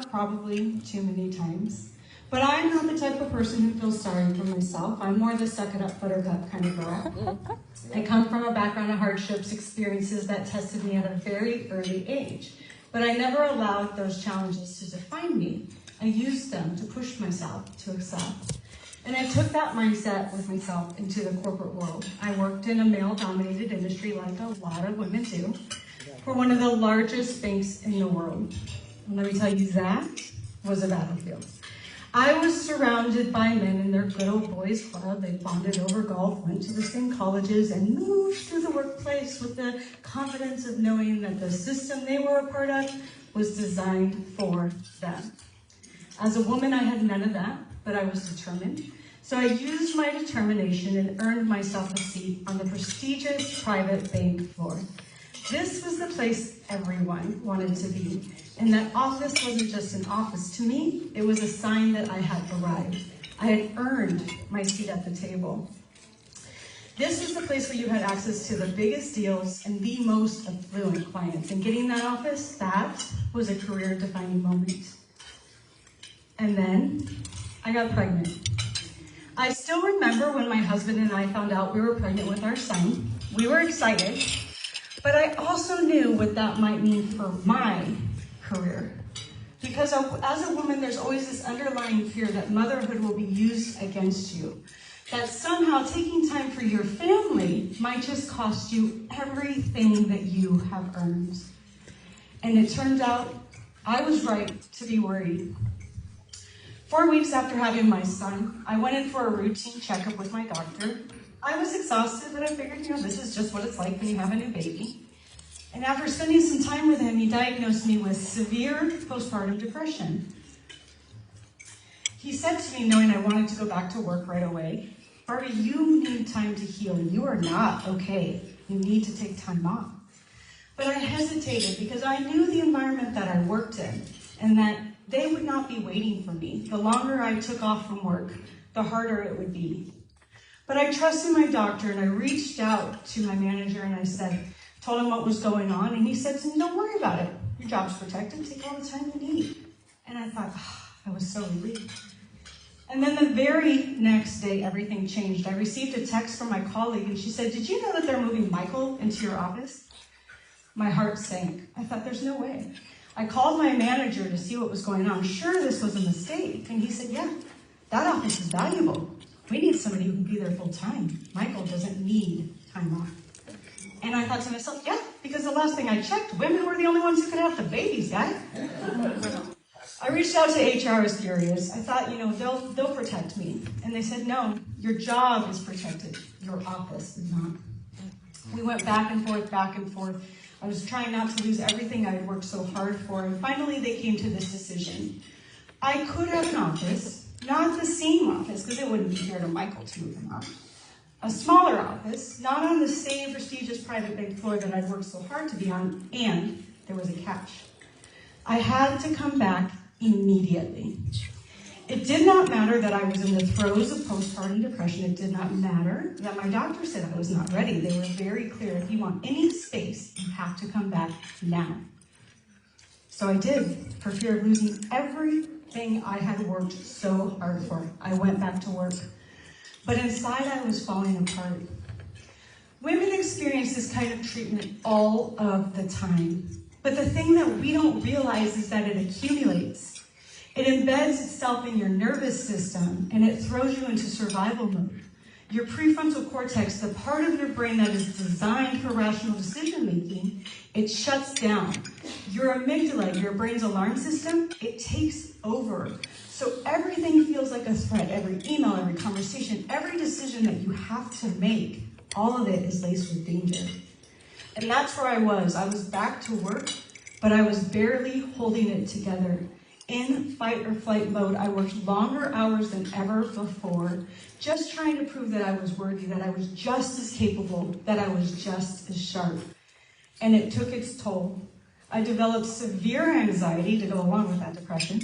have, probably too many times. But I'm not the type of person who feels sorry for myself. I'm more the suck it up, buttercup kind of girl. I come from a background of hardships, experiences that tested me at a very early age. But I never allowed those challenges to define me. I used them to push myself to excel. And I took that mindset with myself into the corporate world. I worked in a male-dominated industry like a lot of women do, for one of the largest banks in the world. And let me tell you, that was a battlefield. I was surrounded by men in their good old boys club. They bonded over golf, went to the same colleges, and moved through the workplace with the confidence of knowing that the system they were a part of was designed for them. As a woman, I had none of that, but I was determined. So I used my determination and earned myself a seat on the prestigious private bank floor. This was the place everyone wanted to be. And that office wasn't just an office. To me, it was a sign that I had arrived. I had earned my seat at the table. This was the place where you had access to the biggest deals and the most affluent clients. And getting that office, that was a career-defining moment. And then I got pregnant. I still remember when my husband and I found out we were pregnant with our son. We were excited, but I also knew what that might mean for my career. Because as a woman, there's always this underlying fear that motherhood will be used against you. That somehow taking time for your family might just cost you everything that you have earned. And it turned out I was right to be worried. 4 weeks after having my son, I went in for a routine checkup with my doctor. I was exhausted, but I figured, this is just what it's like when you have a new baby. And after spending some time with him, he diagnosed me with severe postpartum depression. He said to me, knowing I wanted to go back to work right away, "Barbie, you need time to heal. You are not okay. You need to take time off." But I hesitated because I knew the environment that I worked in and that they would not be waiting for me. The longer I took off from work, the harder it would be. But I trusted my doctor, and I reached out to my manager and told him what was going on, and he said to me, "Don't worry about it. Your job's protected. Take all the time you need." And I thought, I was so relieved. And then the very next day, everything changed. I received a text from my colleague, and she said, "Did you know that they're moving Michael into your office?" My heart sank. I thought, there's no way. I called my manager to see what was going on. Sure, this was a mistake. And he said, "Yeah, that office is valuable. We need somebody who can be there full time. Michael doesn't need time off." And I thought to myself, yeah, because the last thing I checked, women were the only ones who could have the babies, guys. I reached out to HR, I was furious. I thought, they'll protect me. And they said, "No, your job is protected. Your office is not." We went back and forth, back and forth. I was trying not to lose everything I had worked so hard for, and finally they came to this decision. I could have an office, not the same office, because it wouldn't be fair to Michael to move him out. A smaller office, not on the same prestigious private bank floor that I'd worked so hard to be on, and there was a catch. I had to come back immediately. It did not matter that I was in the throes of postpartum depression. It did not matter that my doctor said I was not ready. They were very clear. If you want any space, you have to come back now. So I did, for fear of losing everything I had worked so hard for. I went back to work. But inside, I was falling apart. Women experience this kind of treatment all of the time. But the thing that we don't realize is that it accumulates. It embeds itself in your nervous system, and it throws you into survival mode. Your prefrontal cortex, the part of your brain that is designed for rational decision-making, it shuts down. Your amygdala, your brain's alarm system, it takes over. So everything feels like a threat. Every email, every conversation, every decision that you have to make, all of it is laced with danger. And that's where I was. I was back to work, but I was barely holding it together. In fight or flight mode, I worked longer hours than ever before, just trying to prove that I was worthy, that I was just as capable, that I was just as sharp. And it took its toll. I developed severe anxiety to go along with that depression.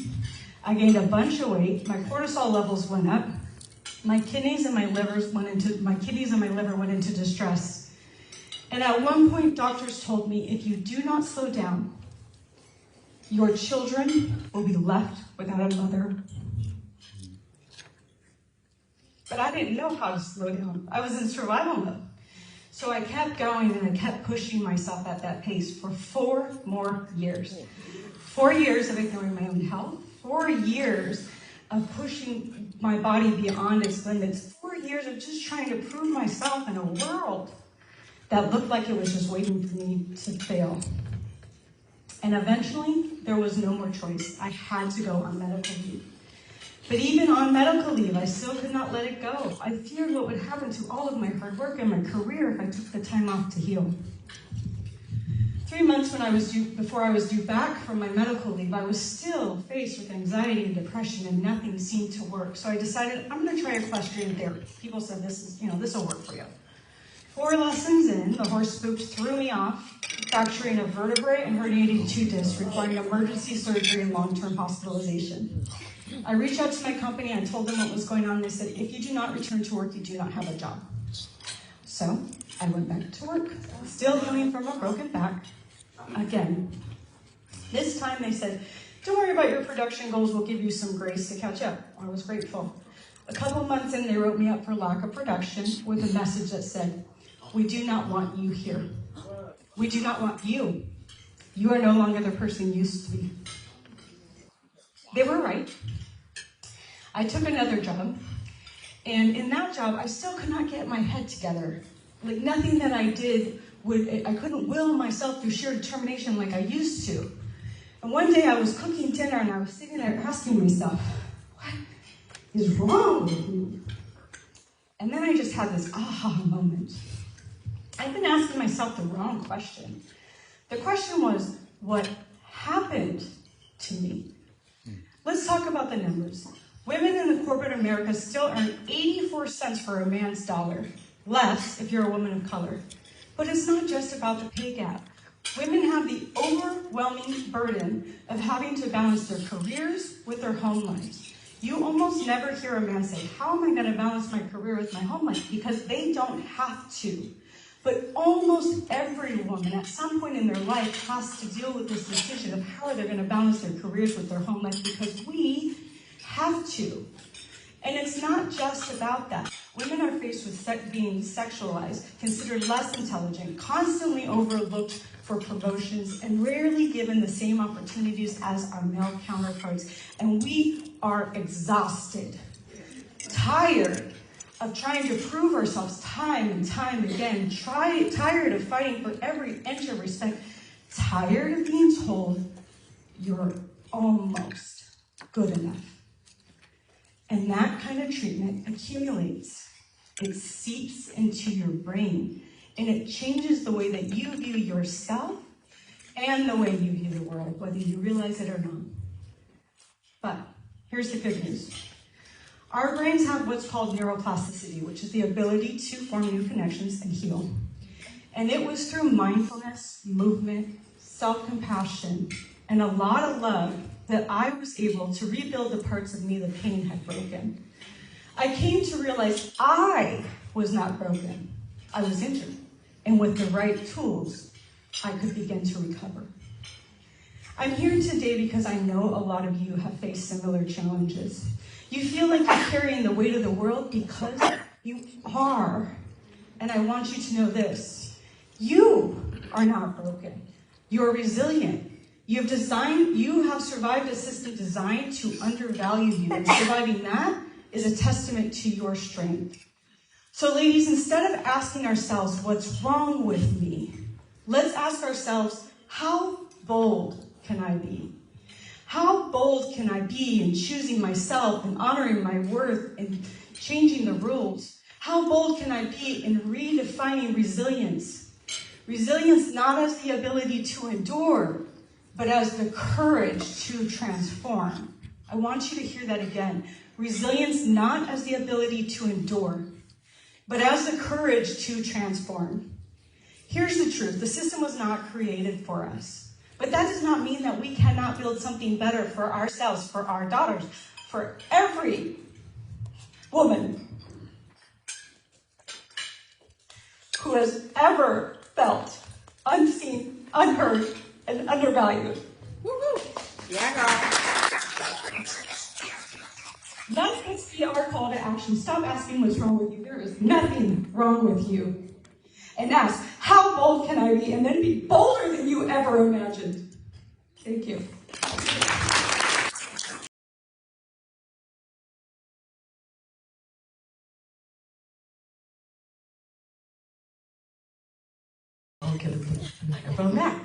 I gained a bunch of weight. My cortisol levels went up. My kidneys and my liver went into distress. And at one point, doctors told me, if you do not slow down, Your children will be left without a mother. But I didn't know how to slow down. I was in survival mode. So I kept going and I kept pushing myself at that pace for 4 more years. 4 years of ignoring my own health. 4 years of pushing my body beyond its limits. 4 years of just trying to prove myself in a world that looked like it was just waiting for me to fail. And eventually, there was no more choice. I had to go on medical leave. But even on medical leave, I still could not let it go. I feared what would happen to all of my hard work and my career if I took the time off to heal. 3 months before I was due back from my medical leave, I was still faced with anxiety and depression, and nothing seemed to work. So I decided I'm going to try equestrian therapy. People said this will work for you. 4 lessons in, the horse spooks threw me off, fracturing a vertebrae and herniating 2 discs, requiring emergency surgery and long-term hospitalization. I reached out to my company and I told them what was going on. They said, if you do not return to work, you do not have a job. So I went back to work, still healing from a broken back. Again, this time they said, don't worry about your production goals, we'll give you some grace to catch up. I was grateful. A couple months in, they wrote me up for lack of production with a message that said, we do not want you here. We do not want you. You are no longer the person you used to be. They were right. I took another job, and in that job, I still could not get my head together. Like nothing that I did I couldn't will myself through sheer determination like I used to. And one day I was cooking dinner and I was sitting there asking myself, what is wrong with me? And then I just had this aha moment. I've been asking myself the wrong question. The question was, what happened to me? Let's talk about the numbers. Women in the corporate America still earn 84 cents for a man's dollar, less if you're a woman of color. But it's not just about the pay gap. Women have the overwhelming burden of having to balance their careers with their home lives. You almost never hear a man say, how am I going to balance my career with my home life? Because they don't have to. But almost every woman at some point in their life has to deal with this decision of how they're going to balance their careers with their home life, because we have to. And it's not just about that. Women are faced with being sexualized, considered less intelligent, constantly overlooked for promotions, and rarely given the same opportunities as our male counterparts. And we are exhausted, tired of trying to prove ourselves time and time again, tired of fighting for every inch of respect, tired of being told you're almost good enough. And that kind of treatment accumulates. It seeps into your brain, and it changes the way that you view yourself and the way you view the world, whether you realize it or not. But here's the good news. Our brains have what's called neuroplasticity, which is the ability to form new connections and heal. And it was through mindfulness, movement, self-compassion, and a lot of love that I was able to rebuild the parts of me the pain had broken. I came to realize I was not broken. I was injured. And with the right tools, I could begin to recover. I'm here today because I know a lot of you have faced similar challenges. You feel like you're carrying the weight of the world because you are. And I want you to know this. You are not broken. You're resilient. You have survived a system designed to undervalue you. And surviving that is a testament to your strength. So ladies, instead of asking ourselves, what's wrong with me? Let's ask ourselves, how bold can I be? How bold can I be in choosing myself and honoring my worth and changing the rules? How bold can I be in redefining resilience? Resilience not as the ability to endure, but as the courage to transform. I want you to hear that again. Resilience not as the ability to endure, but as the courage to transform. Here's the truth. The system was not created for us. But that does not mean that we cannot build something better for ourselves, for our daughters, for every woman who has ever felt unseen, unheard, and undervalued. Woo-hoo. Yeah, girl. Let's be our call to action. Stop asking what's wrong with you. There is nothing wrong with you. And ask, how bold can I be? And then be bolder than you ever imagined. Thank you. Okay, put the microphone back.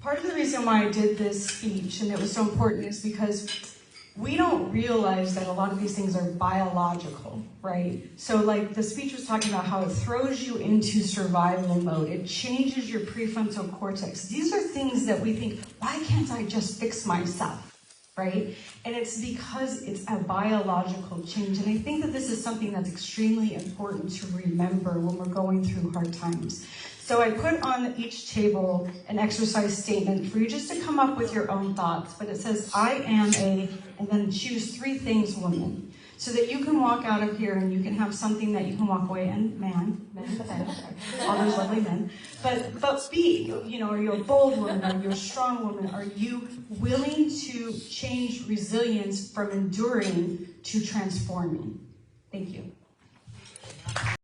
Part of the reason why I did this speech, and it was so important, is because we don't realize that a lot of these things are biological, right? So like the speech was talking about how it throws you into survival mode. It changes your prefrontal cortex. These are things that we think, why can't I just fix myself, right? And it's because it's a biological change. And I think that this is something that's extremely important to remember when we're going through hard times. So I put on each table an exercise statement for you just to come up with your own thoughts. But it says, I am a, and then choose 3 things, woman. So that you can walk out of here and you can have something that you can walk away, and men, all those lovely men. But be, are you a bold woman? Are you a strong woman? Are you willing to change resilience from enduring to transforming? Thank you.